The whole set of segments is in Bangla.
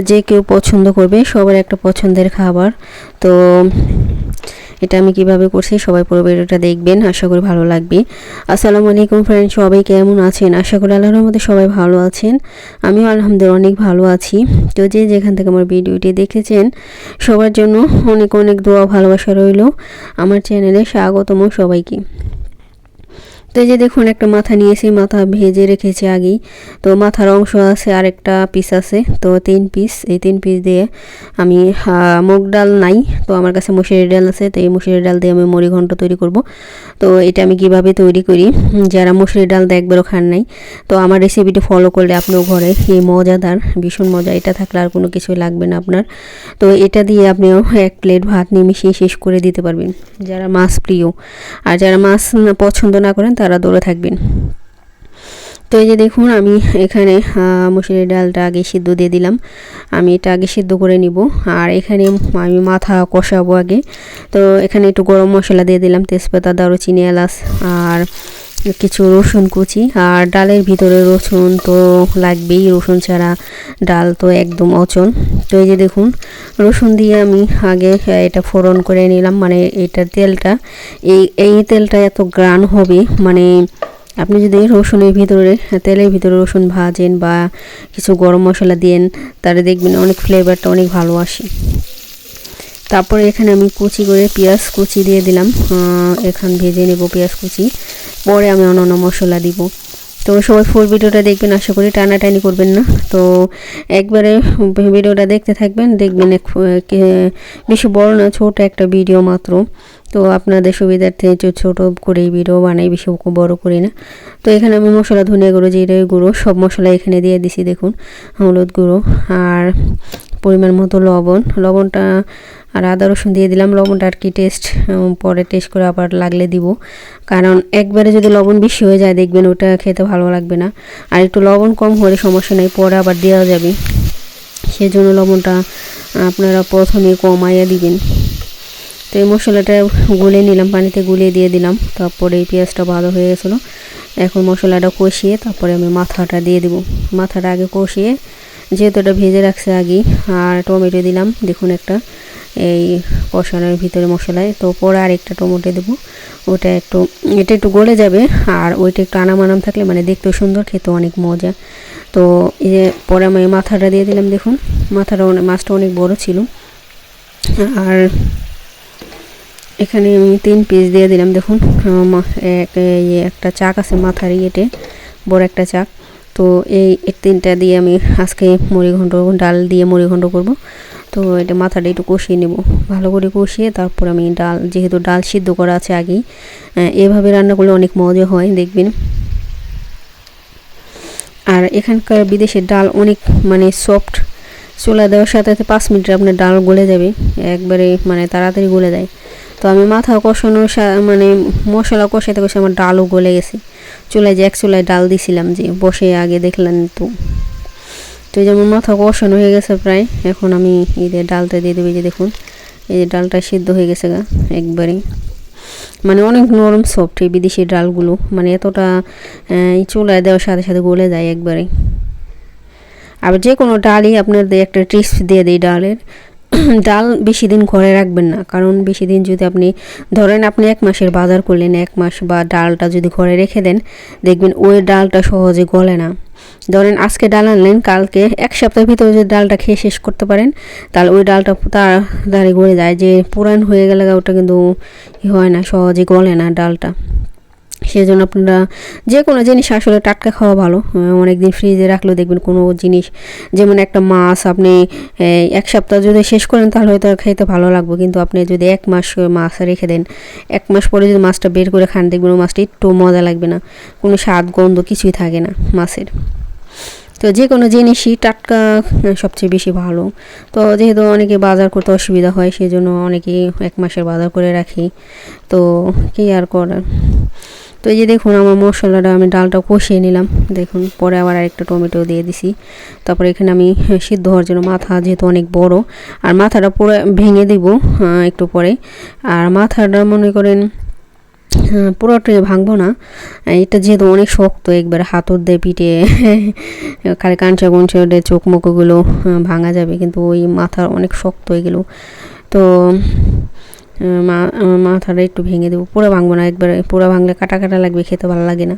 যে কেউ পছন্দ করবে, সবার একটা পছন্দের খাবার। তো এটা আমি কিভাবে করছি সবাই পুরো ভিডিওটা দেখবেন, আশা করি ভালো লাগবে। আসসালামু আলাইকুম ফ্রেন্ডস, সবাই কেমন আছেন? আশা করি আল্লাহর রহমতে সবাই ভালো আছেন। আমিও আলহামদুলিল্লাহ অনেক ভালো আছি। তো যে যেখান থেকে আমার ভিডিওটি দেখেছেন সবার জন্য অনেক অনেক দোয়া ভালোবাসা রইল। আমার চ্যানেলে স্বাগতম সবাইকে। তো এই যে দেখুন একটা মাথা নিয়েছি, মাথা ভেজে রেখেছি আগেই। তো মাথার অংশ আছে আরেকটা পিস আছে, তো 3 পিস। এই 3 পিস দিয়ে আমি মুগ ডাল নাই, তো আমার কাছে মুসুরির ডাল আছে, তো এই মুসুরির ডাল দিয়ে আমি মুড়ি ঘন্ট তৈরি করব। তো এটা আমি কিভাবে তৈরি করি, যারা মুসুরির ডাল দিয়ে একবারও খান নাই, তো আমার রেসিপিটি ফলো করলে আপনিও ঘরে এই মজাদার ভীষণ মজা, এটা থাকলে আর কোনো কিছুই লাগবে না আপনার। তো এটা দিয়ে আপনিও 1 প্লেট ভাত নিয়ে মিশিয়ে শেষ করে দিতে পারবেন, যারা মাছ প্রিয়। আর যারা মাছ পছন্দ না করেন তারা দূরে থাকবেন। তো এই যে দেখুন আমি এখানে মুসুরির ডালটা আগে সিদ্ধ দিয়ে দিলাম, আমি এটা আগে সিদ্ধ করে নিব। আর এখানে আমি মাথা কষাবো আগে। তো এখানে একটু গরম মশলা দিয়ে দিলাম, তেজপাতা, দারুচিনি, এলাচ আর কিছু রসুন কুচি। আর ডালের ভিতরে রসুন তো লাগবেই, রসুন ছাড়া ডাল তো একদম অচল। তো এই যে দেখুন রসুন দিয়ে আমি আগে এটা ফোড়ন করে নিলাম, মানে এটা তেলটা, এই তেলটা এত গ্রান হবে, মানে আপনি যদি রসুনের ভিতরে, তেলের ভিতরে রসুন ভাজেন বা কিছু গরম মশলা দেন, তাহলে দেখবেন অনেক ফ্লেভারটা অনেক ভালো আসে। তারপরে এখানে আমি কুচি করে পেঁয়াজ কুচি দিয়ে দিলাম, এখান ভেজে নেব পেঁয়াজ কুচি, পরে আমি অন্যান্য মশলা দিব। তো সবাই ফুল ভিডিওটা দেখবেন, আশা করি টানাটানি করবেন না। তো একবারে ভিডিওটা দেখতে থাকবেন, দেখবেন বেশি বড় না, ছোট একটা ভিডিও মাত্র। তো আপনাদের সুবিধার্থে ছোট করে ভিডিও বানাই, বেশি বড় করি না। তো এখানে আমি মশলা, ধনিয়া গুঁড়ো, জিরে গুঁড়ো, সব মশলা এখানে দিয়ে দিছি। দেখুন হলুদ গুঁড়ো আর পরিমাণ মতো লবণটা আর আদা রসুন দিয়ে দিলাম। লবণটা আর কি টেস্ট পরে টেস্ট করে আবার লাগলে দিব, কারণ একবারে যদি লবণ বেশি হয়ে যায় দেখবেন ওটা খেতে ভালো লাগবে না। আর একটু লবণ কম হলে সমস্যা নেই, পরে আবার দেওয়া যাবে, সেজন্য লবণটা আপনারা প্রথমে কমাইয়া দিবেন। তো এই মশলাটা গুলে নিলাম, পানিতে গুলিয়ে দিয়ে দিলাম। তারপরে এই পেঁয়াজটা ভালো হয়ে গেছিলো। এখন মশলাটা কষিয়ে তারপরে আমি মাথাটা দিয়ে দেবো। মাথাটা আগে কষিয়ে, যেহেতু এটা ভেজে রাখছে আগেই, আর টমেটো দিলাম দেখুন একটা, এই কষানোর ভিতরে মশলায়। তো পরে আর একটা টমেটো দেবো, এটা একটু গলে যাবে। আর ওইটা একটু আনাম থাকলে মানে দেখতেও সুন্দর, খেতে অনেক মজা। তো এই যে পরে আমি মাথাটা দিয়ে দিলাম। দেখুন মাছটা অনেক বড় ছিল। আর এখানে আমি 3 পিস দিয়ে দিলাম। দেখুন একটা চাক আছে মাথার ইয়েতে, বড় একটা চাক। তো এই 3টা দিয়ে আমি আজকে মুড়ি ঘন্ট, ডাল দিয়ে মুড়ি ঘন্ট করব। তো এটা মাথাটা একটু কষিয়ে নেব, ভালো করে কষিয়ে তারপর আমি ডাল, যেহেতু ডাল সিদ্ধ করা আছে আগেই, এভাবে রান্না করলে অনেক মজা হয় দেখবেন। আর এখানকার বিদেশের ডাল অনেক মানে সফট, চুলা দেওয়ার সাথে সাথে 5 মিনিটে আপনার ডাল গলে যাবে, একবারে মানে তাড়াতাড়ি গলে যায়। তো আমি মাথা কষানোর মানে মশলা কষাতে কষে আমার ডালও গলে গেছে। চুলায় যে এক চুলায় ডাল দিছিলাম, যে বসে আগে দেখলেন। তো যেমন মাথা কষানো হয়ে গেছে প্রায়, এখন আমি এই যে ডালটা দিয়ে দেবো। যে দেখুন এই যে ডালটা সিদ্ধ হয়ে গেছে একবারে, মানে অনেক নরম সফট এই বিদেশি ডালগুলো, মানে এতটা চুলায় দেওয়ার সাথে সাথে গলে যায় একবারে। আবার যে কোনো ডালই আপনাদের একটা টিপস দিয়ে দিই ডালের, ডাল বেশি দিন ঘরে রাখবেন না, কারণ বেশি দিন যদি আপনি ধরেন আপনি 1 মাসের বাজার করলেন, 1 মাস বা ডালটা যদি ঘরে রেখে দেন, দেখবেন ওই ডালটা সহজে গলে না। ধরেন আজকে ডাল আনলেন, কালকে 1 সপ্তাহের ভিতরে যদি ডালটা খেয়ে শেষ করতে পারেন, তাহলে ওই ডালটা তাড়াতাড়ি গলে যায়। যে পুরান হয়ে গেলে ওটা কিন্তু হয় না, সহজে গলে না ডালটা। সেজন্য আপনারা যে কোনো জিনিস আসলে টাটকা খাওয়া ভালো। অনেক দিন ফ্রিজে রাখলেও দেখবেন কোনো জিনিস, যেমন একটা মাছ আপনি 1 সপ্তাহ যদি শেষ করেন তাহলে হয়তো খেতে ভালো লাগবে, কিন্তু আপনি যদি 1 মাস মাছ রেখে দেন, 1 মাস পরে যদি মাছটা বের করে খান, দেখবেন ওই মাছটা একটু মজা লাগবে না, কোনো স্বাদ গন্ধ কিছুই থাকে না মাছের। তো যে কোনো জিনিসই টাটকা সবচেয়ে বেশি ভালো। তো যেহেতু অনেকে বাজার করতে অসুবিধা হয়, সেজন্য অনেকেই 1 মাসের বাজার করে রাখি। তো কি আর করার। তো এই যে দেখুন আমার মশলাটা, আমি ডালটা কষিয়ে নিলাম। দেখুন পরে আবার আরেকটা টমেটো দিয়ে দিছি। তারপরে এখানে আমি সিদ্ধ হওয়ার জন্য মাথা, যেহেতু অনেক বড়, আর মাথাটা পুরো ভেঙে দিব একটু পরে। আর মাথাটা মনে করেন পুরোটা ভাঙবো না, এটা যেহেতু অনেক শক্ত একবার হাতর দিয়ে পিঠে খালি কাঞ্চা কুঞ্চা চোখ মুখগুলো ভাঙা যাবে, কিন্তু ওই মাথা অনেক শক্ত এগুলো। তো মাথাটা একটু ভেঙে দেবো, পুরো ভাঙবো না, একবার পুরো ভাঙলে কাটা কাটা লাগবে, খেতে ভালো লাগে না।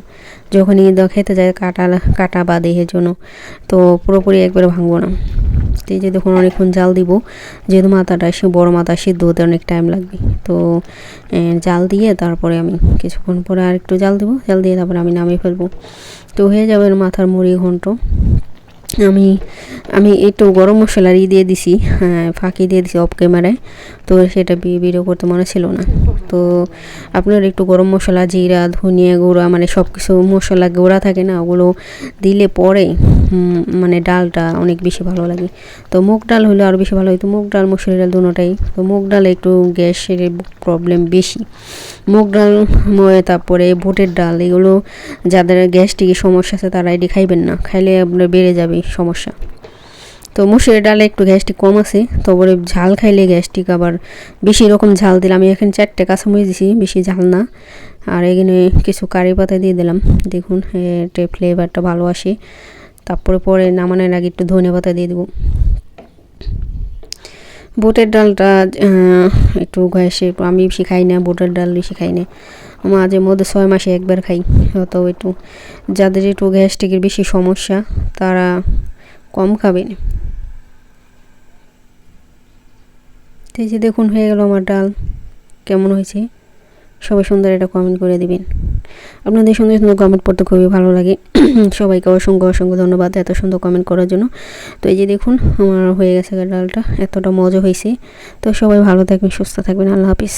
যখনই খেতে যায় কাটা বাদে এর জন্য, তো পুরোপুরি একবারে ভাঙবো না। তো এই যে দেখুন অনেকক্ষণ জাল দিব, যেহেতু মাথাটা বড় মাথা সিদ্ধ হতে অনেক টাইম লাগবে। তো জাল দিয়ে তারপরে আমি কিছুক্ষণ পরে আর একটু জাল দেবো, জাল দিয়ে তারপরে আমি নামিয়ে ফেলবো। তো হয়ে যাবে মাথার মুড়ি ঘন্ট। আমি একটু গরম মশলার দিয়ে দিছি, ফাঁকি দিয়ে দিছি অফ ক্যামেরায়, তো সেটা ভিডিও করতে মনে ছিল না। তো আপনার একটু গরম মশলা, জিরা, ধনিয়া গুঁড়া, মানে সব কিছু মশলা গুঁড়া থাকে না, ওগুলো দিলে পরে মানে ডালটা অনেক বেশি ভালো লাগে। তো মুগ ডাল হলে আরও বেশি ভালো হতো, মুগ ডাল মসুরি ডাল দুটোটাই। তো মুগ ডালে একটু গ্যাসের প্রবলেম বেশি, মুগ ডাল তারপরে বুটের ডাল, এগুলো যাদের গ্যাস্ট্রিকের সমস্যা আছে তারা এটি খাইবেন না, খাইলে আপনার বেড়ে যাবে সমস্যা। তো মসুর ডালে একটু গ্যাস্ট্রিক কম আছে, তারপরে ঝাল খাইলে গ্যাস্ট্রিক আবার বেশি রকম ঝাল দিলাম। আমি এখানে 4টে কাঁচামরিচ দিছি, বেশি ঝাল না। আর এখানে কিছু কারি পাতা দিয়ে দিলাম, দেখুন এতে ফ্লেভারটা ভালো আসে। তারপরে পরে নামানোর আগে একটু ধনে পাতা দিয়ে দেবো। বুটের ডালটা একটু গ্যাসে, আমি বেশি খাই না, বুটের ডাল বেশি খাই না, মাঝে মধ্যে 6 মাসে একবার খাই। তো একটু যাদের একটু গ্যাস্ট্রিকের বেশি সমস্যা তারা কম খাবেন। তো এই যে দেখুন হয়ে গেল আমার ডাল, কেমন হয়েছে সবাই সুন্দর এটা কমেন্ট করে দিবেন। আপনাদের সুন্দর সুন্দর কমেন্ট পড়তে খুবই ভালো লাগে। সবাইকে অসংখ্য অসংখ্য ধন্যবাদ এত সুন্দর কমেন্ট করার জন্য। তো এই যে দেখুন আমার হয়ে গেছে ডালটা, এতটা মজা হয়েছে। তো সবাই ভালো থাকবেন, সুস্থ থাকবেন, আল্লাহ হাফিজ।